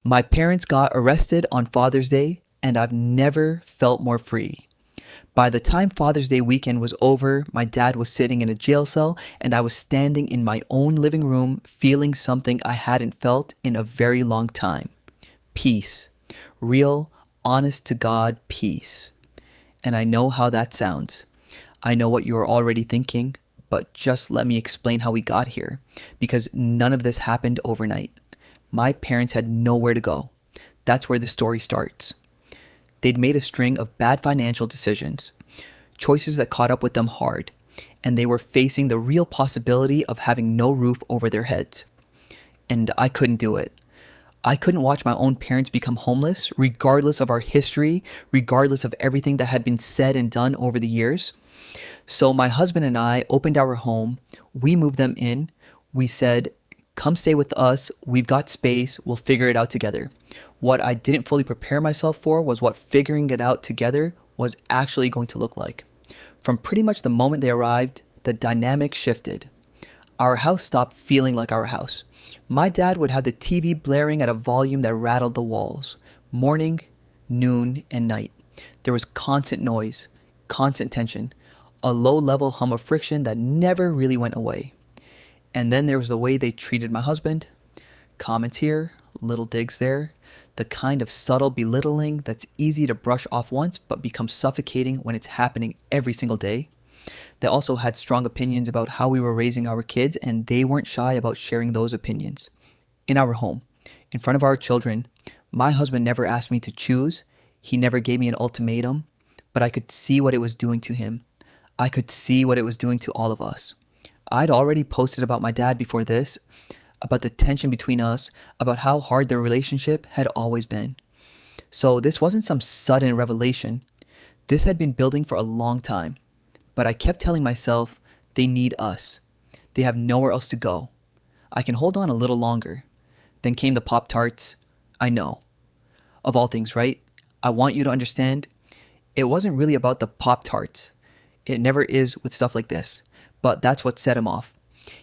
My parents got arrested on Father's Day, and I've never felt more free. By the time Father's Day weekend was over, my dad was sitting in a jail cell, and I was standing in my own living room feeling something I hadn't felt in a very long time: peace. Real, honest to God peace. And I know how that sounds. I know what you are already thinking, but just let me explain how we got here, because none of this happened overnight. My parents had nowhere to go. That's where the story starts. They'd made a string of bad financial decisions, choices that caught up with them hard, and they were facing the real possibility of having no roof over their heads. And I couldn't do it. I couldn't watch my own parents become homeless, regardless of our history, regardless of everything that had been said and done over the years. So my husband and I opened our home. We moved them in. We said, come stay with us. We've got space. We'll figure it out together. What I didn't fully prepare myself for was what figuring it out together was actually going to look like. From pretty much the moment they arrived, the dynamic shifted. Our house stopped feeling like our house. My dad would have the TV blaring at a volume that rattled the walls. Morning, noon, and night. There was constant noise, constant tension, a low-level hum of friction that never really went away. And then there was the way they treated my husband. Comments here, little digs there. The kind of subtle belittling that's easy to brush off once but becomes suffocating when it's happening every single day. They also had strong opinions about how we were raising our kids, and they weren't shy about sharing those opinions. In our home, in front of our children, my husband never asked me to choose. He never gave me an ultimatum, but I could see what it was doing to him. I could see what it was doing to all of us. I'd already posted about my dad before this, about the tension between us, about how hard their relationship had always been. So this wasn't some sudden revelation. This had been building for a long time. But I kept telling myself, they need us. They have nowhere else to go. I can hold on a little longer. Then came the Pop-Tarts. I know. Of all things, right? I want you to understand, it wasn't really about the Pop-Tarts. It never is with stuff like this. But that's what set him off.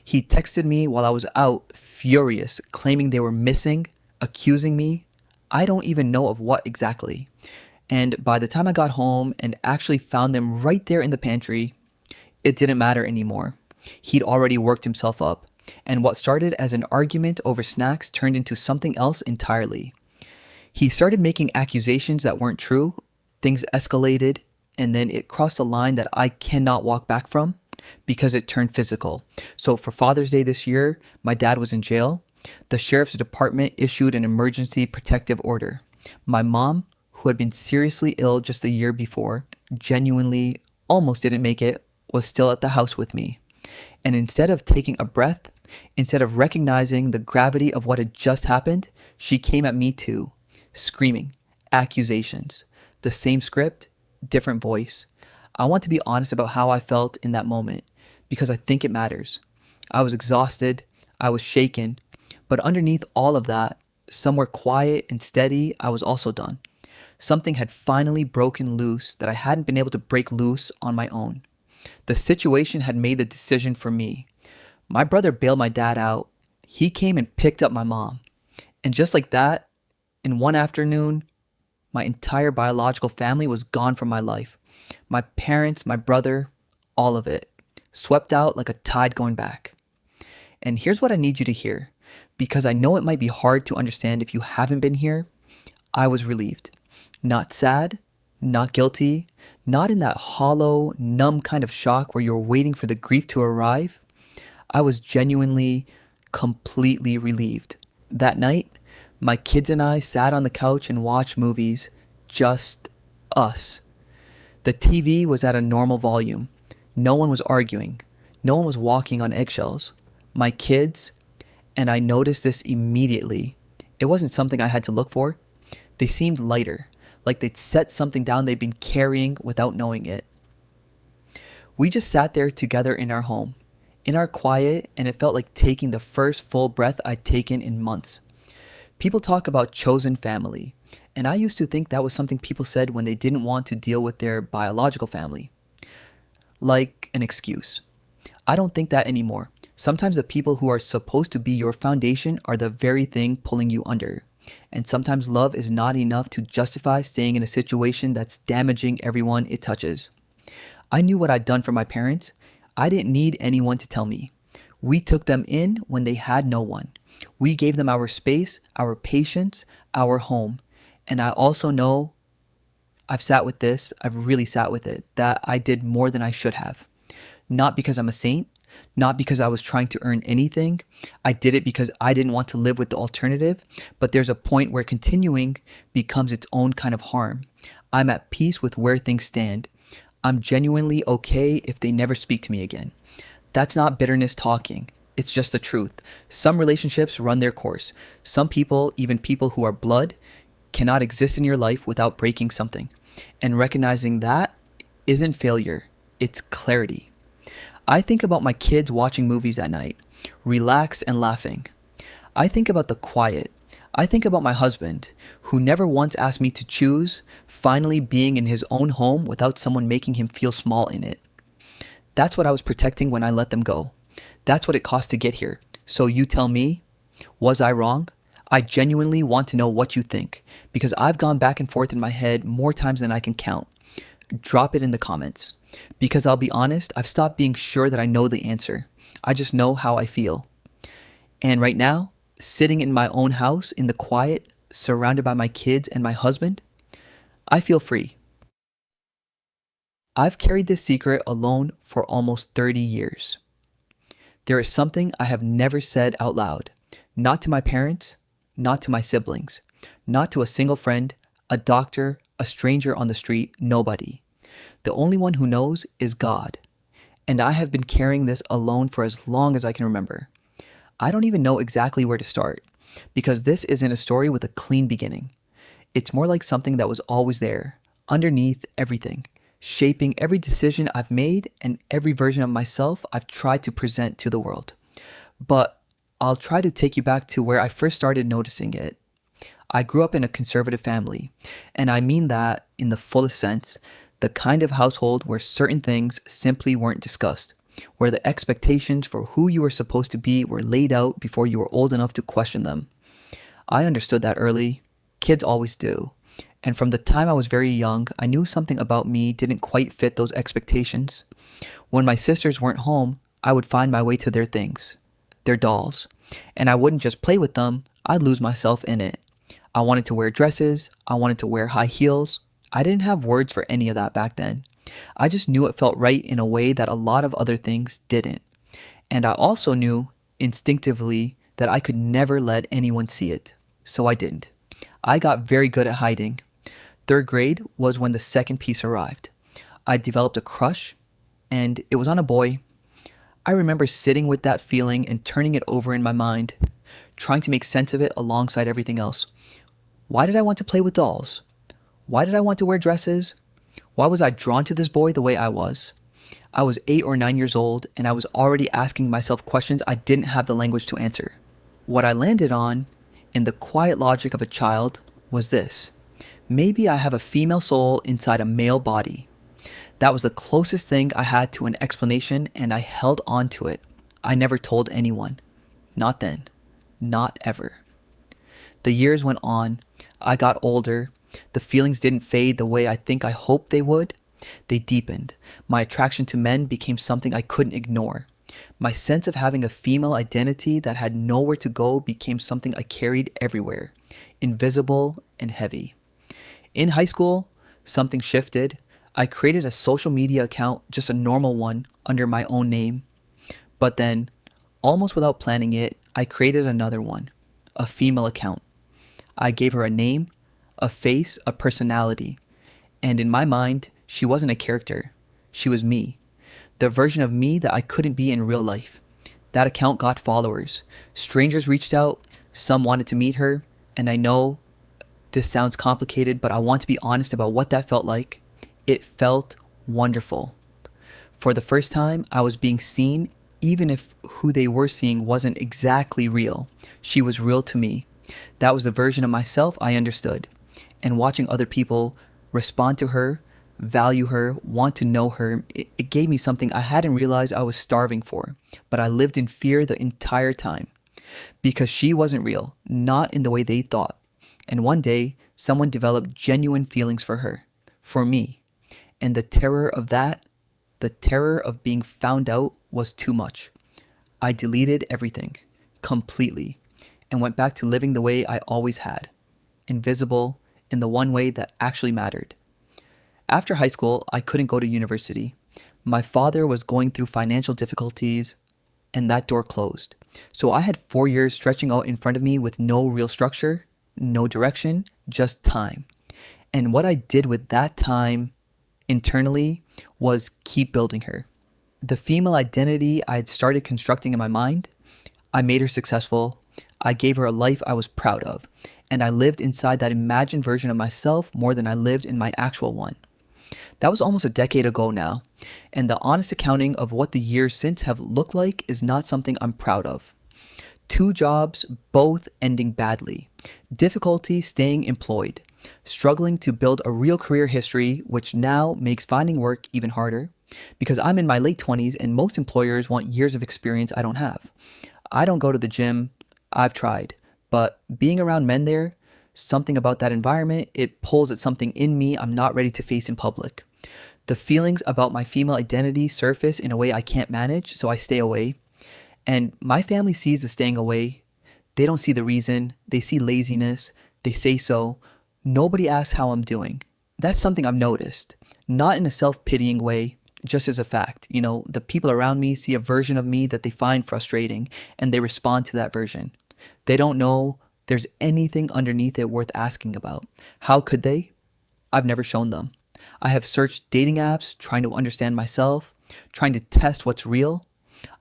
He texted me while I was out, furious, claiming they were missing, accusing me. I don't even know of what exactly. And by the time I got home and actually found them right there in the pantry, it didn't matter anymore. He'd already worked himself up. And what started as an argument over snacks turned into something else entirely. He started making accusations that weren't true. Things escalated, and then it crossed a line that I cannot walk back from because it turned physical. So for Father's Day this year, my dad was in jail. The sheriff's department issued an emergency protective order. My mom, who had been seriously ill just a year before, genuinely almost didn't make it, was still at the house with me. And instead of taking a breath, instead of recognizing the gravity of what had just happened, she came at me too, screaming, accusations. The same script, different voice. I want to be honest about how I felt in that moment, because I think it matters. I was exhausted, I was shaken, but underneath all of that, somewhere quiet and steady, I was also done. Something had finally broken loose that I hadn't been able to break loose on my own. The situation had made the decision for me. My brother bailed my dad out. He came and picked up my mom. And just like that, in one afternoon, my entire biological family was gone from my life. My parents, my brother, all of it. Swept out like a tide going back. And here's what I need you to hear, because I know it might be hard to understand if you haven't been here. I was relieved. Not sad, not guilty, not in that hollow, numb kind of shock where you're waiting for the grief to arrive. I was genuinely, completely relieved. That night, my kids and I sat on the couch and watched movies, just us. The TV was at a normal volume. No one was arguing. No one was walking on eggshells. My kids, and I noticed this immediately. It wasn't something I had to look for. They seemed lighter, like they'd set something down they'd been carrying without knowing it. We just sat there together in our home, in our quiet, and it felt like taking the first full breath I'd taken in months. People talk about chosen family, and I used to think that was something people said when they didn't want to deal with their biological family. Like an excuse. I don't think that anymore. Sometimes the people who are supposed to be your foundation are the very thing pulling you under. And sometimes love is not enough to justify staying in a situation that's damaging everyone it touches. I knew what I'd done for my parents. I didn't need anyone to tell me. We took them in when they had no one. We gave them our space, our patience, our home. And I also know I've really sat with it, that I did more than I should have. Not because I'm a saint, not because I was trying to earn anything. I did it because I didn't want to live with the alternative, but there's a point where continuing becomes its own kind of harm. I'm at peace with where things stand. I'm genuinely okay if they never speak to me again. That's not bitterness talking. It's just the truth. Some relationships run their course. Some people, even people who are blood, cannot exist in your life without breaking something. And recognizing that isn't failure, it's clarity. I think about my kids watching movies at night, relaxed and laughing. I think about the quiet. I think about my husband, who never once asked me to choose, finally being in his own home without someone making him feel small in it. That's what I was protecting when I let them go. That's what it cost to get here. So you tell me, was I wrong? I genuinely want to know what you think, because I've gone back and forth in my head more times than I can count. Drop it in the comments. Because I'll be honest, I've stopped being sure that I know the answer. I just know how I feel. And right now, sitting in my own house in the quiet, surrounded by my kids and my husband, I feel free. I've carried this secret alone for almost 30 years. There is something I have never said out loud, not to my parents, not to my siblings, not to a single friend, a doctor, a stranger on the street, nobody. The only one who knows is God. And I have been carrying this alone for as long as I can remember. I don't even know exactly where to start, because this isn't a story with a clean beginning. It's more like something that was always there, underneath everything, shaping every decision I've made and every version of myself I've tried to present to the world. But I'll try to take you back to where I first started noticing it. I grew up in a conservative family, and I mean that in the fullest sense, the kind of household where certain things simply weren't discussed, where the expectations for who you were supposed to be were laid out before you were old enough to question them. I understood that early. Kids always do. And from the time I was very young, I knew something about me didn't quite fit those expectations. When my sisters weren't home, I would find my way to their things, their dolls. And I wouldn't just play with them, I'd lose myself in it. I wanted to wear dresses, I wanted to wear high heels. I didn't have words for any of that back then. I just knew it felt right in a way that a lot of other things didn't. And I also knew instinctively that I could never let anyone see it. So I didn't. I got very good at hiding. Third grade was when the second piece arrived. I developed a crush, and it was on a boy. I remember sitting with that feeling and turning it over in my mind, trying to make sense of it alongside everything else. Why did I want to play with dolls? Why did I want to wear dresses? Why was I drawn to this boy the way I was? I was 8 or 9 years old, and I was already asking myself questions I didn't have the language to answer. What I landed on, in the quiet logic of a child, was this. Maybe I have a female soul inside a male body. That was the closest thing I had to an explanation, and I held on to it. I never told anyone. Not then. Not ever. The years went on. I got older. The feelings didn't fade the way I think I hoped they would. They deepened. My attraction to men became something I couldn't ignore. My sense of having a female identity that had nowhere to go became something I carried everywhere, invisible and heavy. In high school, something shifted. I created a social media account, just a normal one, under my own name. But then, almost without planning it, I created another one, a female account. I gave her a name, a face, a personality. And in my mind, she wasn't a character. She was me. The version of me that I couldn't be in real life. That account got followers. Strangers reached out. Some wanted to meet her. And I know this sounds complicated, but I want to be honest about what that felt like. It felt wonderful. For the first time, I was being seen, even if who they were seeing wasn't exactly real. She was real to me. That was the version of myself I understood. And watching other people respond to her, value her, want to know her, it gave me something I hadn't realized I was starving for. But I lived in fear the entire time. Because she wasn't real, not in the way they thought. And one day, someone developed genuine feelings for her, for me. And the terror of that, the terror of being found out was too much. I deleted everything, completely, and went back to living the way I always had, invisible in the one way that actually mattered. After high school, I couldn't go to university. My father was going through financial difficulties, and that door closed. So I had 4 years stretching out in front of me with no real structure, no direction, just time. And what I did with that time internally was keep building her. The female identity I had started constructing in my mind, I made her successful. I gave her a life I was proud of. And I lived inside that imagined version of myself more than I lived in my actual one. That was almost a decade ago now, and the honest accounting of what the years since have looked like is not something I'm proud of. 2 jobs, both ending badly. Difficulty staying employed. Struggling to build a real career history, which now makes finding work even harder because I'm in my late 20s and most employers want years of experience I don't have. I don't go to the gym. I've tried. But being around men there, something about that environment, it pulls at something in me I'm not ready to face in public. The feelings about my female identity surface in a way I can't manage, so I stay away. And my family sees the staying away. They don't see the reason. They see laziness. They say so. Nobody asks how I'm doing. That's something I've noticed. Not in a self-pitying way, just as a fact. You know, the people around me see a version of me that they find frustrating, and they respond to that version. They don't know there's anything underneath it worth asking about. How could they? I've never shown them. I have searched dating apps, trying to understand myself, trying to test what's real.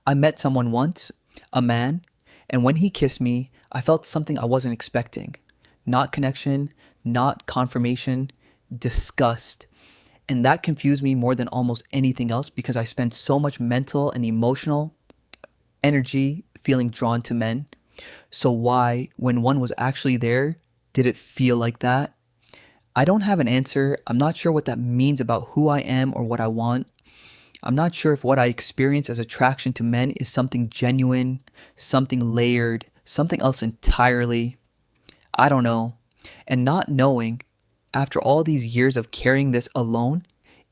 I met someone once, a man, and when he kissed me, I felt something I wasn't expecting. Not connection, not confirmation, disgust. And that confused me more than almost anything else because I spent so much mental and emotional energy feeling drawn to men. So why, when one was actually there, did it feel like that? I don't have an answer. I'm not sure what that means about who I am or what I want. I'm not sure if what I experience as attraction to men is something genuine, something layered, something else entirely. I don't know. And not knowing, after all these years of carrying this alone,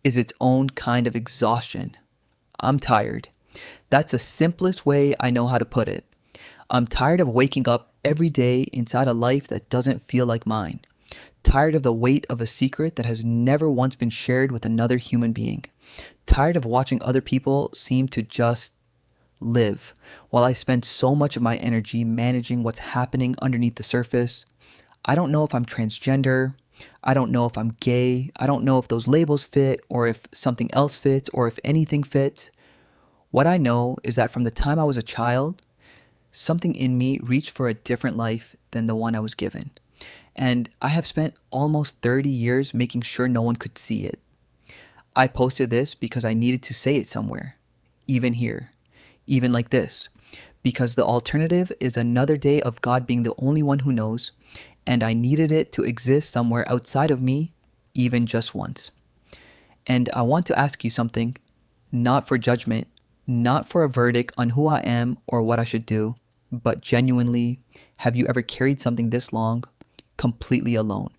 is its own kind of exhaustion. I'm tired. That's the simplest way I know how to put it. I'm tired of waking up every day inside a life that doesn't feel like mine. Tired of the weight of a secret that has never once been shared with another human being. Tired of watching other people seem to just live while I spend so much of my energy managing what's happening underneath the surface. I don't know if I'm transgender. I don't know if I'm gay. I don't know if those labels fit or if something else fits or if anything fits. What I know is that from the time I was a child, something in me reached for a different life than the one I was given. And I have spent almost 30 years making sure no one could see it. I posted this because I needed to say it somewhere, even here, even like this, because the alternative is another day of God being the only one who knows, and I needed it to exist somewhere outside of me, even just once. And I want to ask you something, not for judgment, not for a verdict on who I am or what I should do, but genuinely, have you ever carried something this long, completely alone?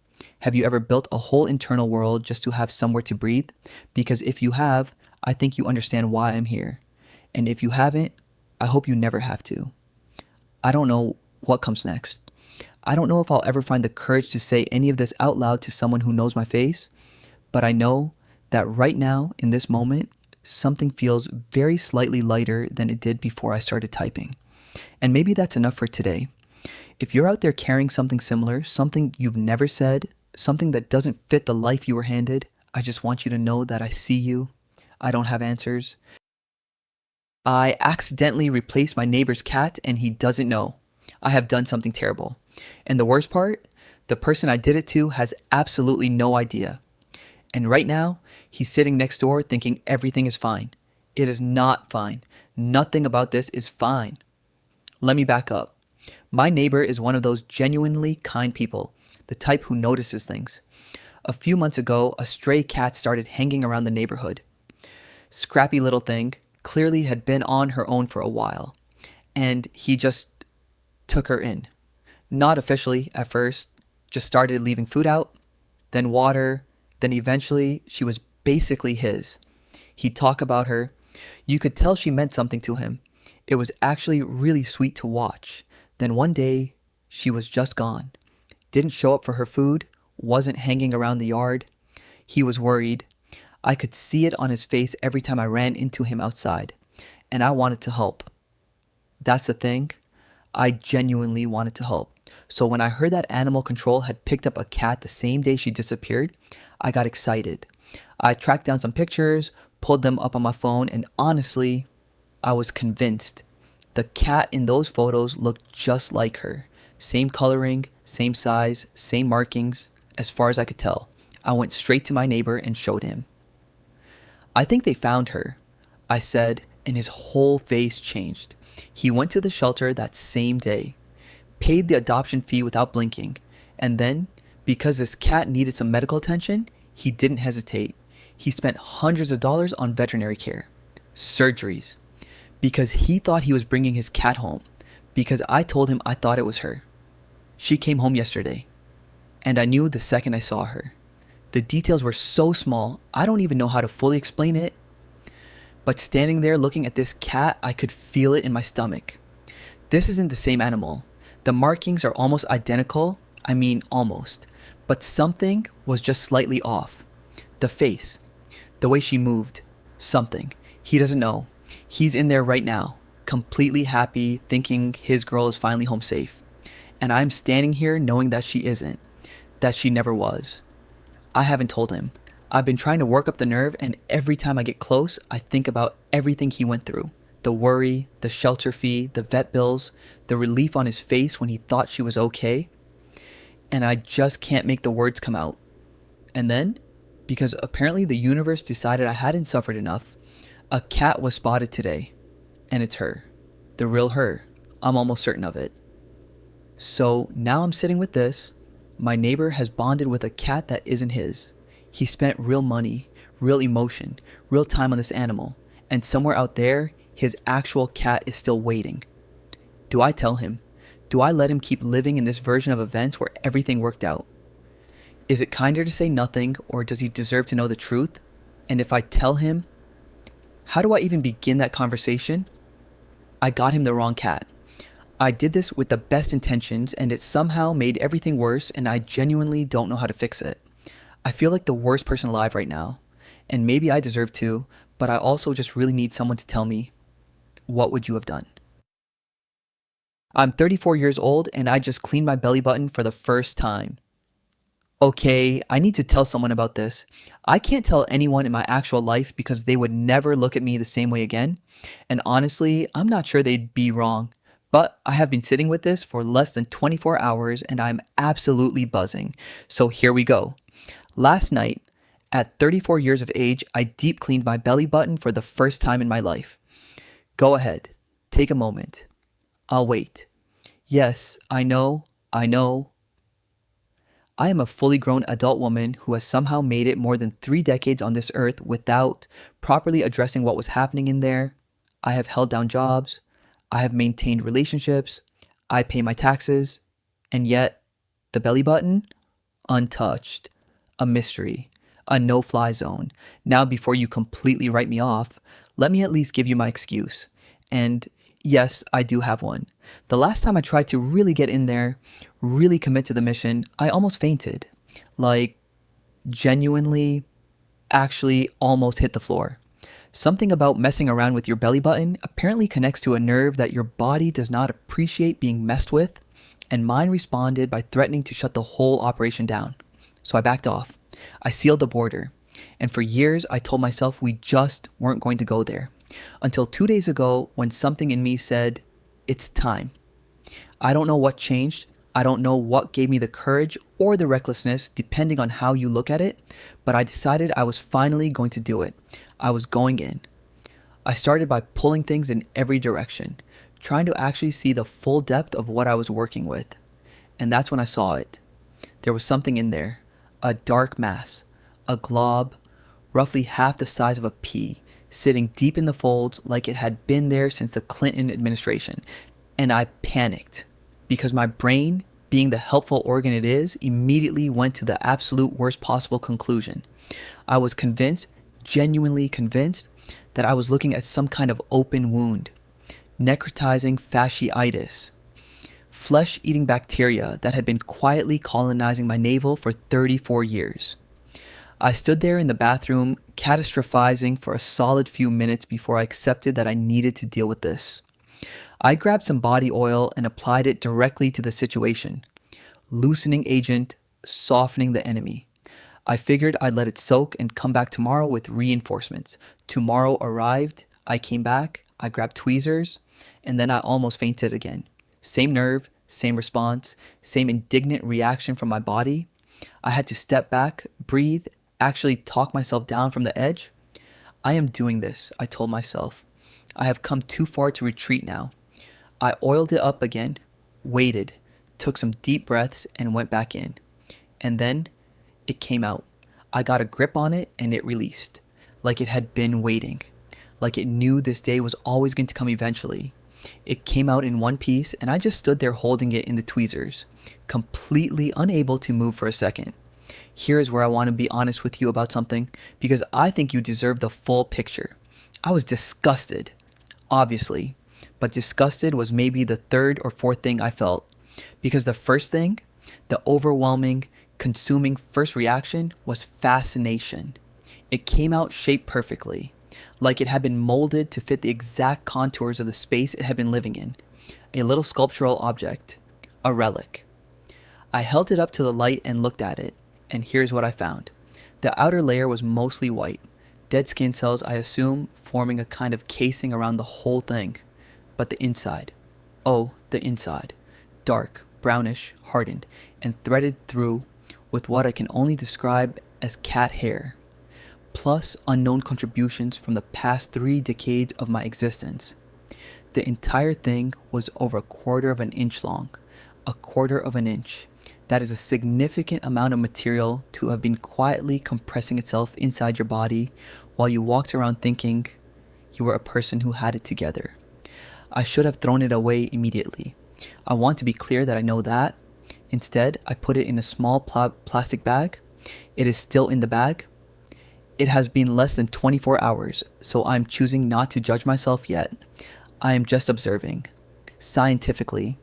Have you ever built a whole internal world just to have somewhere to breathe? Because if you have, I think you understand why I'm here. And if you haven't, I hope you never have to. I don't know what comes next. I don't know if I'll ever find the courage to say any of this out loud to someone who knows my face, but I know that right now, in this moment, something feels very slightly lighter than it did before I started typing. And maybe that's enough for today. If you're out there carrying something similar, something you've never said, something that doesn't fit the life you were handed, I just want you to know that I see you. I don't have answers. I accidentally replaced my neighbor's cat and he doesn't know. I have done something terrible. And the worst part, the person I did it to has absolutely no idea. And right now, he's sitting next door thinking everything is fine. It is not fine. Nothing about this is fine. Let me back up. My neighbor is one of those genuinely kind people, the type who notices things. A few months ago, a stray cat started hanging around the neighborhood. Scrappy little thing, clearly had been on her own for a while. And he just took her in. Not officially at first, just started leaving food out, then water, then eventually she was basically his. He'd talk about her. You could tell she meant something to him. It was actually really sweet to watch. Then one day, she was just gone. Didn't show up for her food, wasn't hanging around the yard. He was worried. I could see it on his face every time I ran into him outside, and I wanted to help. That's the thing. I genuinely wanted to help. So when I heard that animal control had picked up a cat the same day she disappeared, I got excited. I tracked down some pictures, pulled them up on my phone, and honestly, I was convinced. The cat in those photos looked just like her. Same coloring, same size, same markings, as far as I could tell. I went straight to my neighbor and showed him. I think they found her, I said, and his whole face changed. He went to the shelter that same day, paid the adoption fee without blinking, and then, because this cat needed some medical attention, he didn't hesitate. He spent hundreds of dollars on veterinary care, surgeries, because he thought he was bringing his cat home, because I told him I thought it was her. She came home yesterday, and I knew the second I saw her. The details were so small, I don't even know how to fully explain it. But standing there looking at this cat, I could feel it in my stomach. This isn't the same animal. The markings are almost identical. I mean, almost. But something was just slightly off. The face. The way she moved. Something. He doesn't know. He's in there right now, completely happy, thinking his girl is finally home safe. And I'm standing here knowing that she isn't. That she never was. I haven't told him. I've been trying to work up the nerve, and every time I get close, I think about everything he went through. The worry, the shelter fee, the vet bills, the relief on his face when he thought she was okay. And I just can't make the words come out. And then, because apparently the universe decided I hadn't suffered enough, a cat was spotted today. And it's her. The real her. I'm almost certain of it. So now I'm sitting with this. My neighbor has bonded with a cat that isn't his. He spent real money, real emotion, real time on this animal, and somewhere out there, his actual cat is still waiting. Do I tell him? Do I let him keep living in this version of events where everything worked out? Is it kinder to say nothing, or does he deserve to know the truth? And if I tell him, how do I even begin that conversation? I got him the wrong cat. I did this with the best intentions, and it somehow made everything worse, and I genuinely don't know how to fix it. I feel like the worst person alive right now, and maybe I deserve to, but I also just really need someone to tell me, what would you have done? I'm 34 years old, and I just cleaned my belly button for the first time. Okay, I need to tell someone about this. I can't tell anyone in my actual life because they would never look at me the same way again, and honestly, I'm not sure they'd be wrong. But I have been sitting with this for less than 24 hours and I'm absolutely buzzing. So here we go. Last night, at 34 years of age, I deep cleaned my belly button for the first time in my life. Go ahead. Take a moment. I'll wait. Yes, I know. I am a fully grown adult woman who has somehow made it more than 3 decades on this earth without properly addressing what was happening in there. I have held down jobs. I have maintained relationships, I pay my taxes, and yet, the belly button? Untouched. A mystery. A no-fly zone. Now before you completely write me off, let me at least give you my excuse. And yes, I do have one. The last time I tried to really get in there, really commit to the mission, I almost fainted. Like, genuinely, actually almost hit the floor. Something about messing around with your belly button apparently connects to a nerve that your body does not appreciate being messed with, and mine responded by threatening to shut the whole operation down. So I backed off. I sealed the border. And for years, I told myself we just weren't going to go there. Until 2 days ago, when something in me said, it's time. I don't know what changed. I don't know what gave me the courage or the recklessness, depending on how you look at it, but I decided I was finally going to do it. I was going in. I started by pulling things in every direction, trying to actually see the full depth of what I was working with. And that's when I saw it. There was something in there, a dark mass, a glob, roughly half the size of a pea, sitting deep in the folds like it had been there since the Clinton administration. And I panicked because my brain being the helpful organ it is, immediately went to the absolute worst possible conclusion. I was convinced, genuinely convinced, that I was looking at some kind of open wound, necrotizing fasciitis, flesh-eating bacteria that had been quietly colonizing my navel for 34 years. I stood there in the bathroom, catastrophizing for a solid few minutes before I accepted that I needed to deal with this. I grabbed some body oil and applied it directly to the situation. Loosening agent, softening the enemy. I figured I'd let it soak and come back tomorrow with reinforcements. Tomorrow arrived, I came back, I grabbed tweezers, and then I almost fainted again. Same nerve, same response, same indignant reaction from my body. I had to step back, breathe, actually talk myself down from the edge. I am doing this, I told myself. I have come too far to retreat now. I oiled it up again, waited, took some deep breaths, and went back in. And then it came out. I got a grip on it and it released, like it had been waiting, like it knew this day was always going to come eventually. It came out in one piece and I just stood there holding it in the tweezers, completely unable to move for a second. Here is where I want to be honest with you about something, because I think you deserve the full picture. I was disgusted, obviously, but disgusted was maybe the third or fourth thing I felt, because the first thing, the overwhelming, consuming first reaction, was fascination. It came out shaped perfectly, like it had been molded to fit the exact contours of the space it had been living in. A little sculptural object, a relic. I held it up to the light and looked at it, and here's what I found. The outer layer was mostly white, dead skin cells, I assume, forming a kind of casing around the whole thing. But the inside, oh, the inside, dark, brownish, hardened, and threaded through with what I can only describe as cat hair, plus unknown contributions from the past 3 decades of my existence. The entire thing was over a quarter of an inch long, a quarter of an inch. That is a significant amount of material to have been quietly compressing itself inside your body while you walked around thinking you were a person who had it together. I should have thrown it away immediately. I want to be clear that I know that. Instead, I put it in a small plastic bag. It is still in the bag. It has been less than 24 hours, so I'm choosing not to judge myself yet. I am just observing. Scientifically,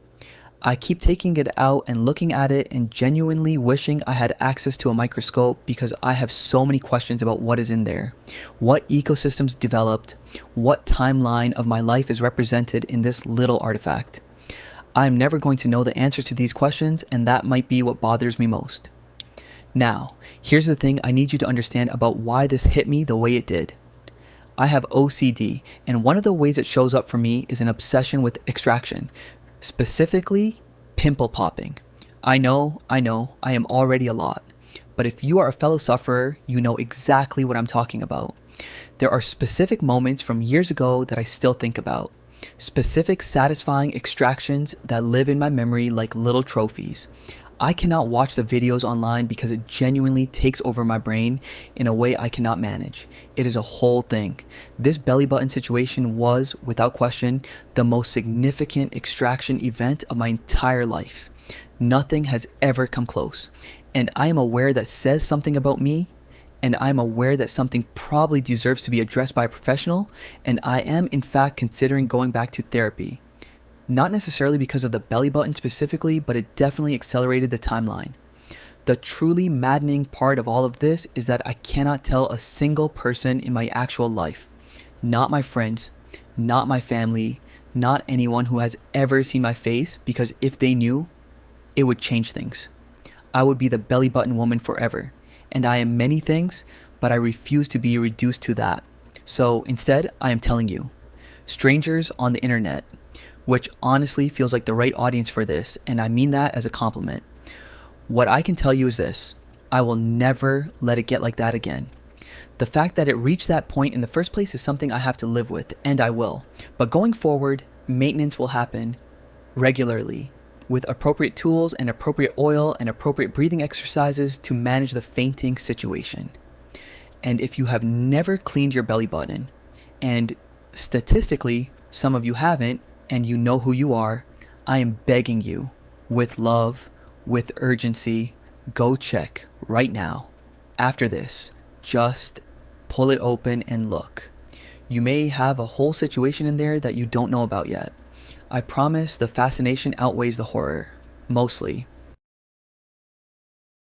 I keep taking it out and looking at it and genuinely wishing I had access to a microscope, because I have so many questions about what is in there. What ecosystems developed? What timeline of my life is represented in this little artifact? I am never going to know the answer to these questions, and that might be what bothers me most. Now, here's the thing I need you to understand about why this hit me the way it did. I have OCD, and one of the ways it shows up for me is an obsession with extraction. Specifically, pimple popping. I know, I am already a lot. But if you are a fellow sufferer, you know exactly what I'm talking about. There are specific moments from years ago that I still think about. Specific satisfying extractions that live in my memory like little trophies. I cannot watch the videos online because it genuinely takes over my brain in a way I cannot manage. It is a whole thing. This belly button situation was, without question, the most significant extraction event of my entire life. Nothing has ever come close. And I am aware that says something about me, and I am aware that something probably deserves to be addressed by a professional, and I am in fact considering going back to therapy. Not necessarily because of the belly button specifically, but it definitely accelerated the timeline. The truly maddening part of all of this is that I cannot tell a single person in my actual life. Not my friends, not my family, not anyone who has ever seen my face, because if they knew, it would change things. I would be the belly button woman forever. And I am many things, but I refuse to be reduced to that. So instead, I am telling you. Strangers on the internet. Which honestly feels like the right audience for this, and I mean that as a compliment. What I can tell you is this: I will never let it get like that again. The fact that it reached that point in the first place is something I have to live with, and I will. But going forward, maintenance will happen regularly, with appropriate tools and appropriate oil and appropriate breathing exercises to manage the fainting situation. And if you have never cleaned your belly button, and statistically, some of you haven't, and you know who you are, I am begging you, with love, with urgency, go check right now. After this, just pull it open and look. You may have a whole situation in there that you don't know about yet. I promise the fascination outweighs the horror. Mostly.